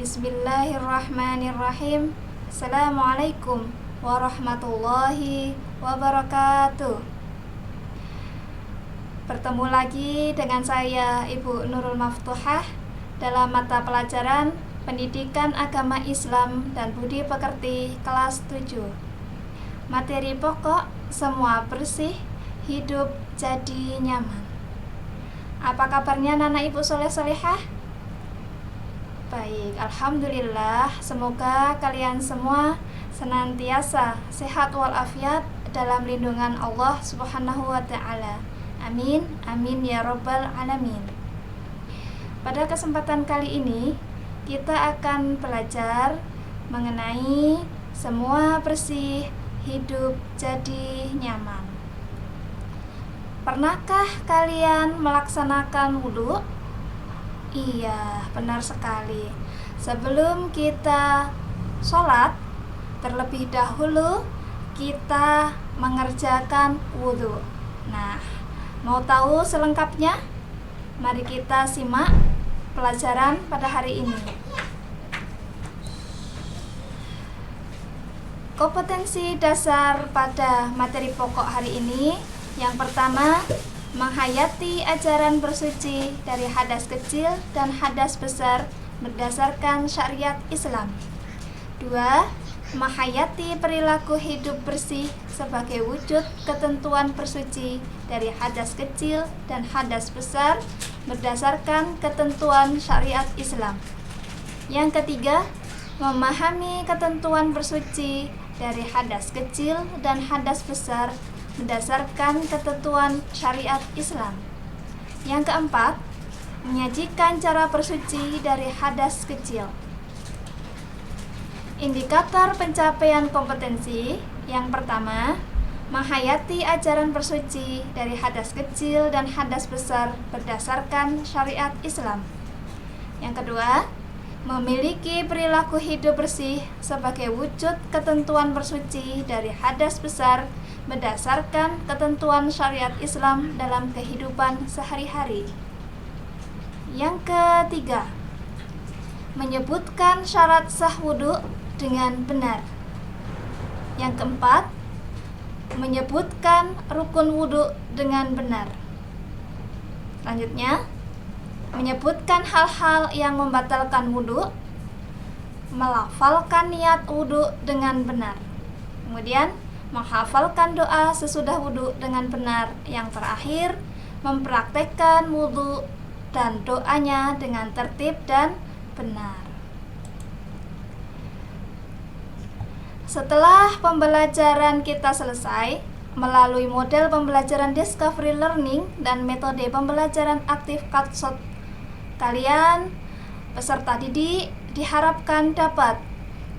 Bismillahirrahmanirrahim. Assalamualaikum warahmatullahi wabarakatuh. Bertemu lagi dengan saya Ibu Nurul Maftuhah dalam mata pelajaran Pendidikan Agama Islam dan Budi Pekerti kelas 7. Materi pokok semua bersih, hidup jadi nyaman. Apa kabarnya anak Ibu soleh-solehah? Baik, alhamdulillah. Semoga kalian semua senantiasa sehat walafiat dalam lindungan Allah Subhanahu wa taala. Amin, amin ya rabbal alamin. Pada kesempatan kali ini kita akan belajar mengenai semua bersih, hidup jadi nyaman. Pernahkah kalian melaksanakan wudhu? Iya, benar sekali. Sebelum kita sholat, terlebih dahulu kita mengerjakan wudhu. Nah, mau tahu selengkapnya? Mari kita simak pelajaran pada hari ini. Kompetensi dasar pada materi pokok hari ini. Yang pertama, menghayati ajaran bersuci dari hadas kecil dan hadas besar berdasarkan syariat Islam. 2. Menghayati perilaku hidup bersih sebagai wujud ketentuan bersuci dari hadas kecil dan hadas besar berdasarkan ketentuan syariat Islam. Yang ketiga, memahami ketentuan bersuci dari hadas kecil dan hadas besar berdasarkan ketentuan syariat Islam. Yang keempat, menyajikan cara bersuci dari hadas kecil. Indikator pencapaian kompetensi. Yang pertama, menghayati ajaran bersuci dari hadas kecil dan hadas besar berdasarkan syariat Islam. Yang kedua, memiliki perilaku hidup bersih sebagai wujud ketentuan bersuci dari hadas besar berdasarkan ketentuan syariat Islam dalam kehidupan sehari-hari. Yang ketiga, menyebutkan syarat sah wudhu dengan benar. Yang keempat, menyebutkan rukun wudhu dengan benar. Selanjutnya, menyebutkan hal-hal yang membatalkan wudhu, melafalkan niat wudhu dengan benar. Kemudian, menghafalkan doa sesudah wudhu dengan benar. Yang terakhir, mempraktekkan wudhu dan doanya dengan tertib dan benar. Setelah pembelajaran kita selesai melalui model pembelajaran Discovery Learning dan metode pembelajaran aktif Katsot, kalian peserta didik diharapkan dapat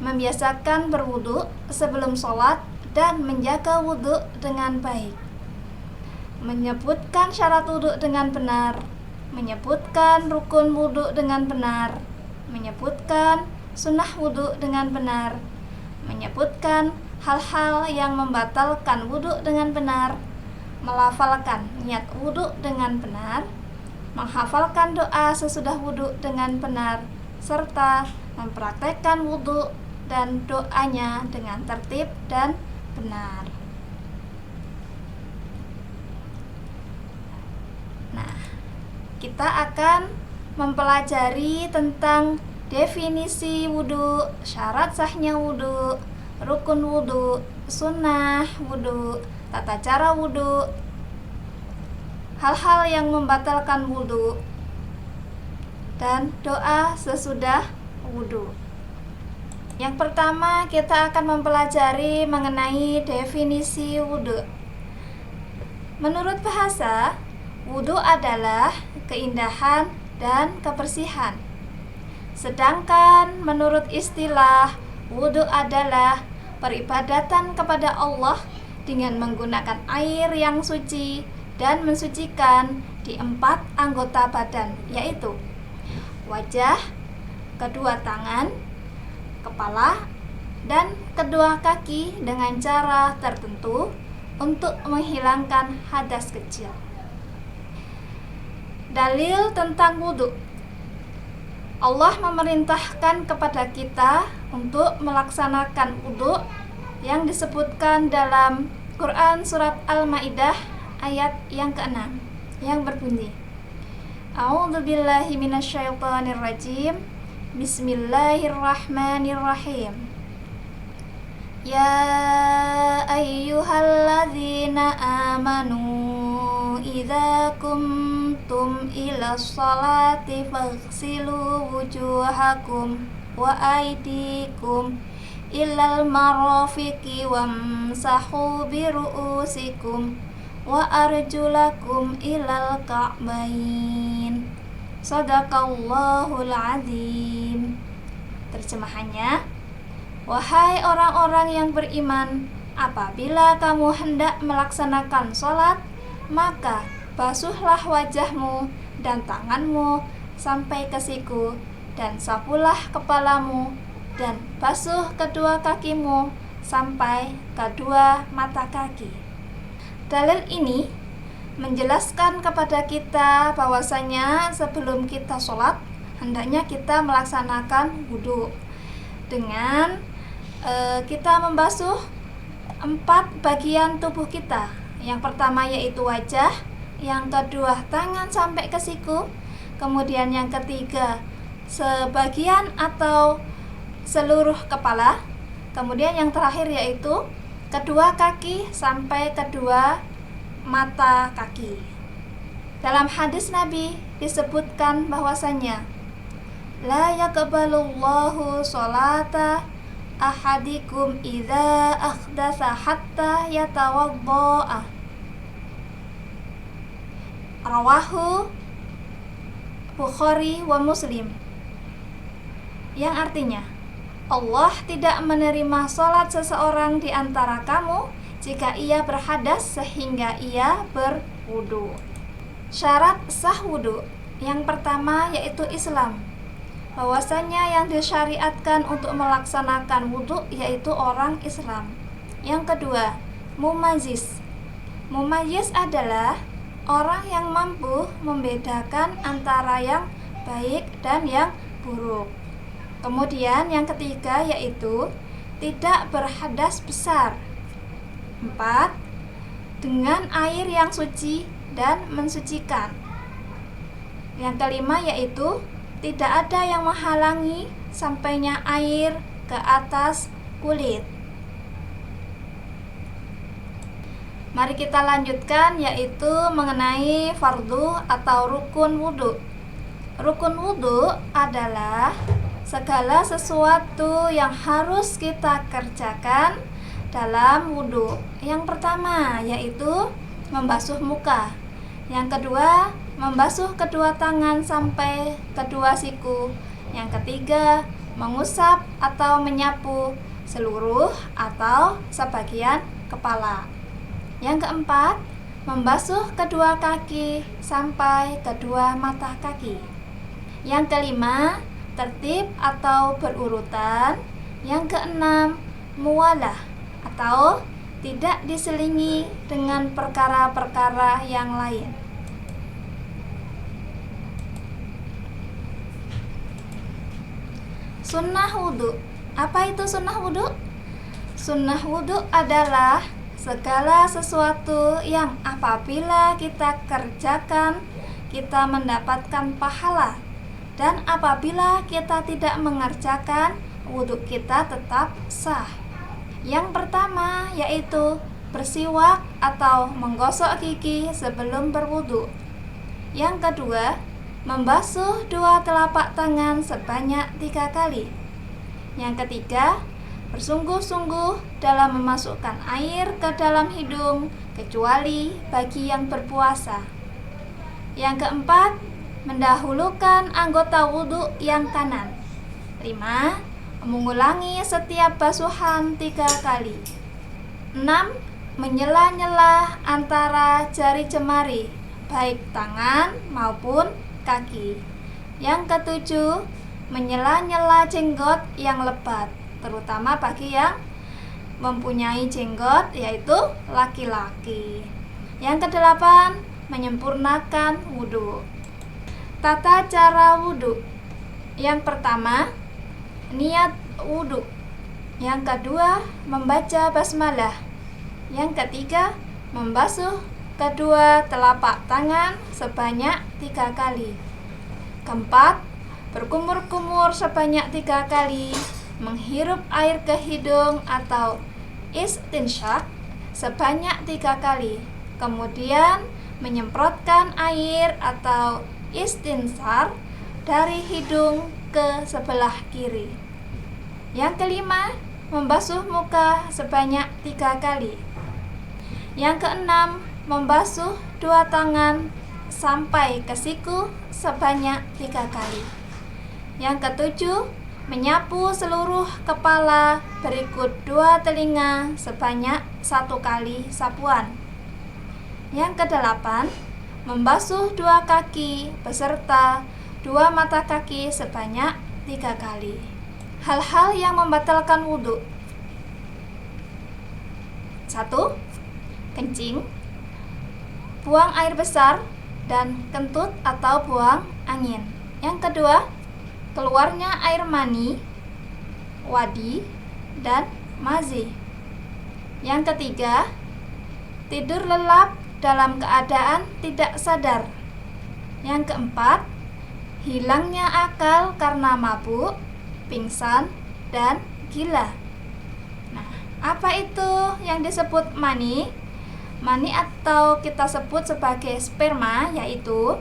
membiasakan berwudhu sebelum sholat dan menjaga wudhu dengan baik, menyebutkan syarat wudhu dengan benar, menyebutkan rukun wudhu dengan benar, menyebutkan sunnah wudhu dengan benar, menyebutkan hal-hal yang membatalkan wudhu dengan benar, melafalkan niat wudhu dengan benar, menghafalkan doa sesudah wudhu dengan benar, serta mempraktekkan wudhu dan doanya dengan tertib dan benar. Nah, kita akan mempelajari tentang definisi wudhu, syarat sahnya wudhu, rukun wudhu, sunnah wudhu, tata cara wudhu, hal-hal yang membatalkan wudhu, dan doa sesudah wudhu. Yang pertama, kita akan mempelajari mengenai definisi wudhu. Menurut bahasa, wudhu adalah keindahan dan kebersihan. Sedangkan menurut istilah, wudhu adalah peribadatan kepada Allah dengan menggunakan air yang suci dan mensucikan di 4 anggota badan, yaitu wajah, kedua tangan, kepala, dan kedua kaki dengan cara tertentu untuk menghilangkan hadas kecil. Dalil tentang wudhu. Allah memerintahkan kepada kita untuk melaksanakan wudhu yang disebutkan dalam Quran surat Al-Maidah ayat yang ke-6 yang berbunyi, A'udzubillahi minasyaitonirrajim. Bismillahirrahmanirrahim. Ya ayyuhalladzina amanu idza kumtum ila sholati faghsilu wujuhakum wa aydikum ilal marafiqi wamsahu bi ru'usikum wa arjulakum ilal ka'bain. Shadaqallahul azim. Terjemahannya, wahai orang-orang yang beriman, apabila kamu hendak melaksanakan sholat, maka basuhlah wajahmu dan tanganmu sampai ke siku, dan sapulah kepalamu, dan basuh kedua kakimu sampai kedua mata kaki. Dalil ini menjelaskan kepada kita bahwasanya sebelum kita sholat, hendaknya kita melaksanakan wudhu dengan kita membasuh 4 bagian tubuh kita. Yang pertama yaitu wajah, yang kedua tangan sampai ke siku, kemudian yang ketiga sebagian atau seluruh kepala, kemudian yang terakhir yaitu kedua kaki sampai kedua mata kaki. Dalam hadis Nabi disebutkan bahwasanya la yaqbalullahu sholata ahadikum idza ahdatsa hatta yatawaddaa. Rawahu Bukhari wa Muslim. Yang artinya, Allah tidak menerima sholat seseorang di antara kamu jika ia berhadas sehingga ia berwudu. Syarat sah wudu yang pertama yaitu Islam. Bahwasanya yang disyariatkan untuk melaksanakan wudu yaitu orang Islam. Yang kedua, mumayyiz. Mumayyiz adalah orang yang mampu membedakan antara yang baik dan yang buruk. Kemudian yang ketiga yaitu tidak berhadas besar. 4. Dengan air yang suci dan mensucikan. Yang kelima yaitu tidak ada yang menghalangi sampainya air ke atas kulit. Mari kita lanjutkan yaitu mengenai fardu atau rukun wudu. Rukun wudu adalah segala sesuatu yang harus kita kerjakan dalam wudu. Yang pertama yaitu membasuh muka. Yang kedua, membasuh kedua tangan sampai kedua siku. Yang ketiga, mengusap atau menyapu seluruh atau sebagian kepala. Yang keempat, membasuh kedua kaki sampai kedua mata kaki. Yang kelima, tertib atau berurutan. Yang keenam, muwalah atau tidak diselingi dengan perkara-perkara yang lain. Sunnah wudu. Apa itu sunnah wudu? Sunnah wudu adalah segala sesuatu yang apabila kita kerjakan kita mendapatkan pahala, dan apabila kita tidak mengerjakan wudu kita tetap sah. Yang pertama yaitu bersiwak atau menggosok gigi sebelum berwudu. Yang kedua, membasuh 2 telapak tangan sebanyak 3 kali. Yang ketiga, bersungguh-sungguh dalam memasukkan air ke dalam hidung kecuali bagi yang berpuasa. Yang keempat, mendahulukan anggota wudu yang kanan. 5. Mengulangi setiap basuhan 3 kali. 6. Menyela-nyela antara jari jemari, baik tangan maupun kaki. Yang ketujuh, menyela-nyela jenggot yang lebat, terutama bagi yang mempunyai jenggot, yaitu laki-laki. Yang kedelapan, menyempurnakan wudu. Tata cara wudu. Yang pertama, niat wudhu. Yang kedua, membaca basmalah. Yang ketiga, membasuh kedua telapak tangan sebanyak 3 kali. Keempat, berkumur-kumur sebanyak 3 kali, menghirup air ke hidung atau istinsyak sebanyak 3 kali. Kemudian menyemprotkan air atau istinsar dari hidung ke sebelah kiri. Yang kelima, membasuh muka sebanyak 3 kali. Yang keenam, membasuh 2 tangan sampai ke siku sebanyak 3 kali. Yang ketujuh, menyapu seluruh kepala berikut 2 telinga sebanyak 1 kali sapuan. Yang kedelapan, membasuh 2 kaki beserta 2 mata kaki sebanyak 3 kali. Hal-hal yang membatalkan wudhu. 1. Kencing, buang air besar, dan kentut atau buang angin. Yang kedua, keluarnya air mani, wadi, dan mazi. Yang ketiga, tidur lelap dalam keadaan tidak sadar. Yang keempat, hilangnya akal karena mabuk, pingsan, dan gila. Nah, apa itu yang disebut mani? Mani atau kita sebut sebagai sperma, yaitu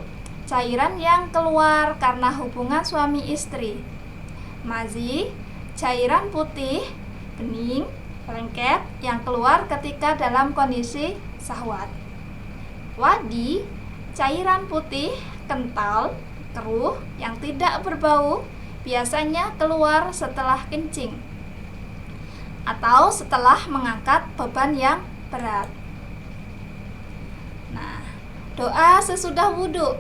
cairan yang keluar karena hubungan suami istri. Mazi, cairan putih, bening, lengket yang keluar ketika dalam kondisi syahwat. Wadi, cairan putih, kental, keruh, yang tidak berbau, biasanya keluar setelah kencing atau setelah mengangkat beban yang berat. Nah, doa sesudah wudhu.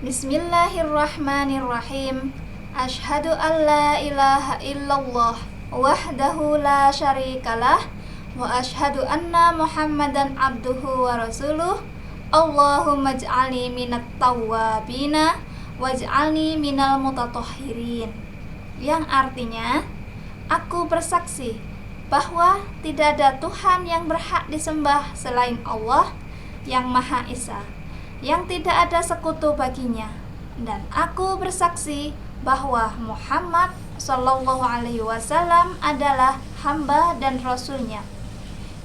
Bismillahirrahmanirrahim. Asyhadu an la ilaha illallah wahdahu la syarikalah wa asyhadu anna Muhammadan abduhu wa rasuluh. Allahumma ij'alni minat tawwabina waj'alni minal mutatahhirin. Yang artinya, aku bersaksi bahwa tidak ada Tuhan yang berhak disembah selain Allah yang Maha Esa, yang tidak ada sekutu baginya, dan aku bersaksi bahwa Muhammad Sallallahu Alaihi Wasallam adalah hamba dan rasulnya.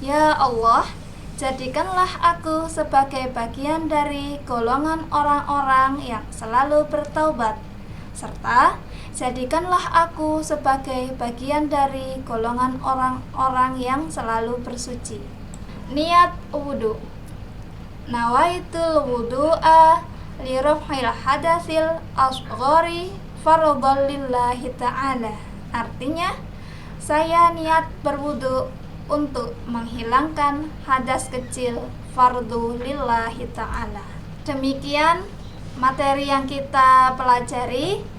Ya Allah, jadikanlah aku sebagai bagian dari golongan orang-orang yang selalu bertaubat, serta jadikanlah aku sebagai bagian dari golongan orang-orang yang selalu bersuci. Niat wudhu. Nawaitul wudhu'a li raf'il hadatsil asghari fardhan lillahi ta'ala. Artinya, saya niat berwudu untuk menghilangkan hadas kecil fardu lillahi ta'ala. Demikian materi yang kita pelajari.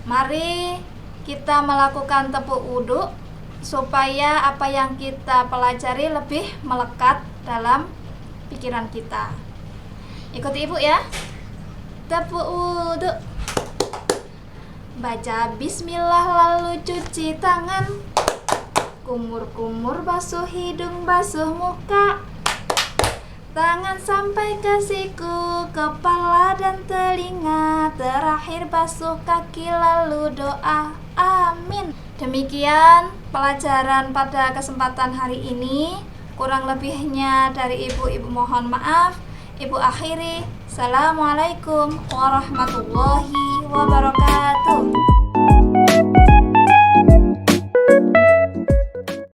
Mari kita melakukan tepuk wudhu supaya apa yang kita pelajari lebih melekat dalam pikiran kita. Ikuti ibu ya. Tepuk wudhu. Baca bismillah lalu cuci tangan. Kumur-kumur basuh hidung, basuh muka. Tangan sampai ke siku, kepala dan telinga. Terakhir basuh kaki lalu doa. Amin. Demikian pelajaran pada kesempatan hari ini. Kurang lebihnya dari ibu mohon maaf. Ibu akhiri. Assalamualaikum warahmatullahi wabarakatuh.